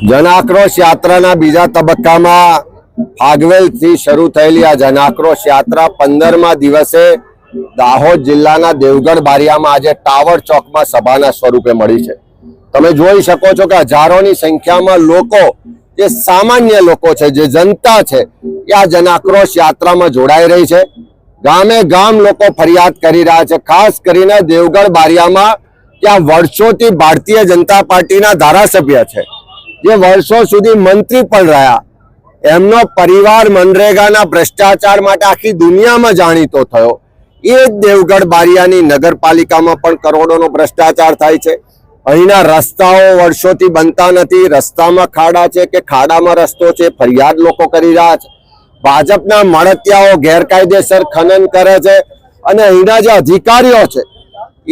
જન આક્રોશ યાત્રાના બીજા તબક્કામાં ફાગવેલથી શરૂ થયેલી આ જન આક્રોશ યાત્રા 15મા દિવસે દાહોદ જિલ્લાના દેવગઢ બારિયામાં આજે ટાવર ચોકમાં સભાના સ્વરૂપે મળી છે। તમે જોઈ શકો છો કે હજારોની સંખ્યામાં લોકો, જે સામાન્ય લોકો છે, જે જનતા છે, એ આ જન આક્રોશ યાત્રામાં જોડાઈ રહી છે। ગામે ગામ લોકો ફરિયાદ કરી રહ્યા છે। ખાસ કરીને દેવગઢ બારિયામાં ત્યાં વર્ષોથી ભારતીય જનતા પાર્ટીના ધારાસભ્ય છે, જે વર્ષો સુધી મંત્રી પણ રહ્યા, એમનો પરિવાર મનરેગાના ભ્રષ્ટાચાર માટે આખી દુનિયામાં જાણીતો થયો। એ જ દેવગઢ બારિયાની નગરપાલિકામાં પણ કરોડોનો ભ્રષ્ટાચાર થાય છે। અહીંના રસ્તાઓ વર્ષોથી બનતા નથી, રસ્તામાં ખાડા છે કે ખાડામાં રસ્તો છે, ફરિયાદ લોકો કરી રહ્યા છે। ભાજપના મળતિયાઓ ગેરકાયદેસર ખનન કરે છે અને અહીંના જે અધિકારીઓ છે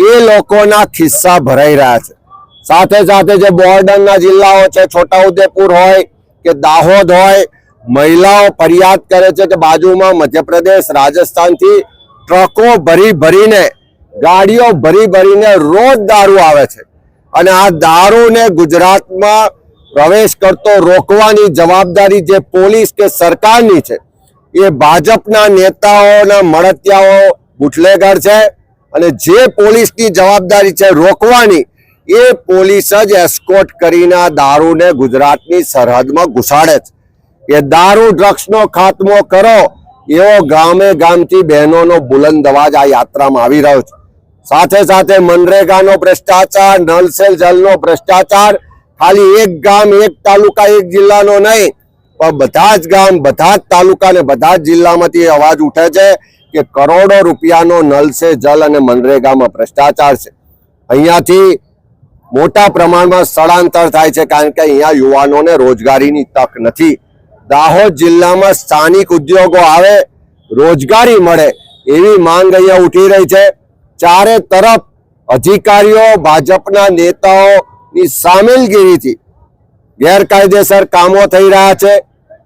એ લોકોના ખિસ્સા ભરાઈ રહ્યા છે। સાથે સાથે જે બોર્ડરના જિલ્લાઓ છે, છોટાઉદેપુર હોય કે દાહોદ હોય, મહિલાઓ ફરિયાદ કરે છે કે બાજુમાં મધ્યપ્રદેશ, રાજસ્થાનથી ટ્રકો ભરી ભરીને, ગાડીઓ ભરી ભરીને રોજ દારૂ આવે છે અને આ દારૂને ગુજરાતમાં પ્રવેશ કરતો રોકવાની જવાબદારી જે પોલીસ કે સરકારની છે એ ભાજપના નેતાઓના મળતિયાઓ બુટલેગર છે। અને જે પોલીસની જવાબદારી છે રોકવાની, એ પોલીસ જ એસ્કોર્ટ કરીને આ દારૂને ગુજરાતની સરહદમાં ઘુસાડે છે। એ દારૂ ડ્રગ્સનો ખાત્મો કરો એવો ગામે ગામથી બહેનોનો બુલંદ અવાજ આ યાત્રામાં આવી રહ્યો છે। સાથે સાથે મનરેગાનો ભ્રષ્ટાચાર, નલ સે જલનો ભ્રષ્ટાચાર ખાલી એક ગામ, એક તાલુકા, એક જિલ્લાનો નહીં, પણ બધા જ ગામ, બધા જ તાલુકા અને બધા જ જિલ્લામાંથી અવાજ ઉઠે છે કે કરોડો રૂપિયાનો નલ સે જલ અને મનરેગામાં ભ્રષ્ટાચાર છે। અહીંયાથી મોટા પ્રમાણમાં સ્થળાંતર થાય છે, કારણ કે અહીંયા યુવાનોને રોજગારીની તક નથી। દાહોદ જિલ્લામાં સ્થાનિક ઉદ્યોગો આવે, રોજગારી મળે એવી માંગ અહીંયા ઉઠી રહી છે। ચારે તરફ અધિકારીઓ, ભાજપના નેતાઓની સામેલગીરીથી ગેરકાયદેસર કામો થઈ રહ્યા છે।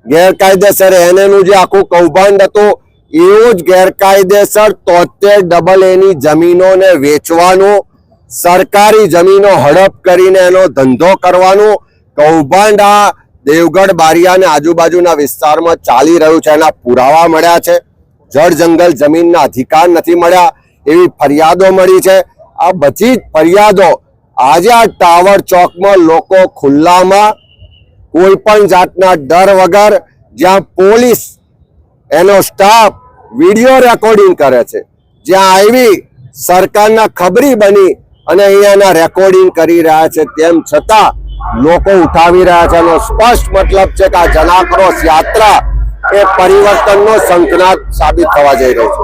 ગેરકાયદેસર એનએનું જે આખું કૌભાંડ હતું, એવું જ ગેરકાયદેસર 73 ની જમીનોને વેચવાનું, સરકારી જમીનો હડપ કરીને એનો ધંધો કરવાનું કૌભાંડ આ દેવગઢ બારિયા અને આજુબાજુના વિસ્તારમાં ચાલી રહ્યું છે। એના પુરાવા મળ્યા છે। જળ જંગલ જમીનના અધિકાર નથી મળ્યા એવી ફરિયાદો મળી છે। આ બધી જ ફરિયાદો આજે આ ટાવર ચોકમાં લોકો ખુલ્લામાં, કોઈ પણ જાતના ડર વગર, જ્યાં પોલીસ, એનો સ્ટાફ વિડીયો રેકોર્ડિંગ કરે છે, જ્યાં આવી સરકારના ખબરી બની અને અહીંયાના રેકોર્ડિંગ કરી રહ્યા છે, તેમ છતાં લોકો ઉઠાવી રહ્યા છે। એનો સ્પષ્ટ મતલબ છે કે આ જન આક્રોશ યાત્રા એ પરિવર્તનનો શંખનાદ સાબિત થવા જઈ રહી છે।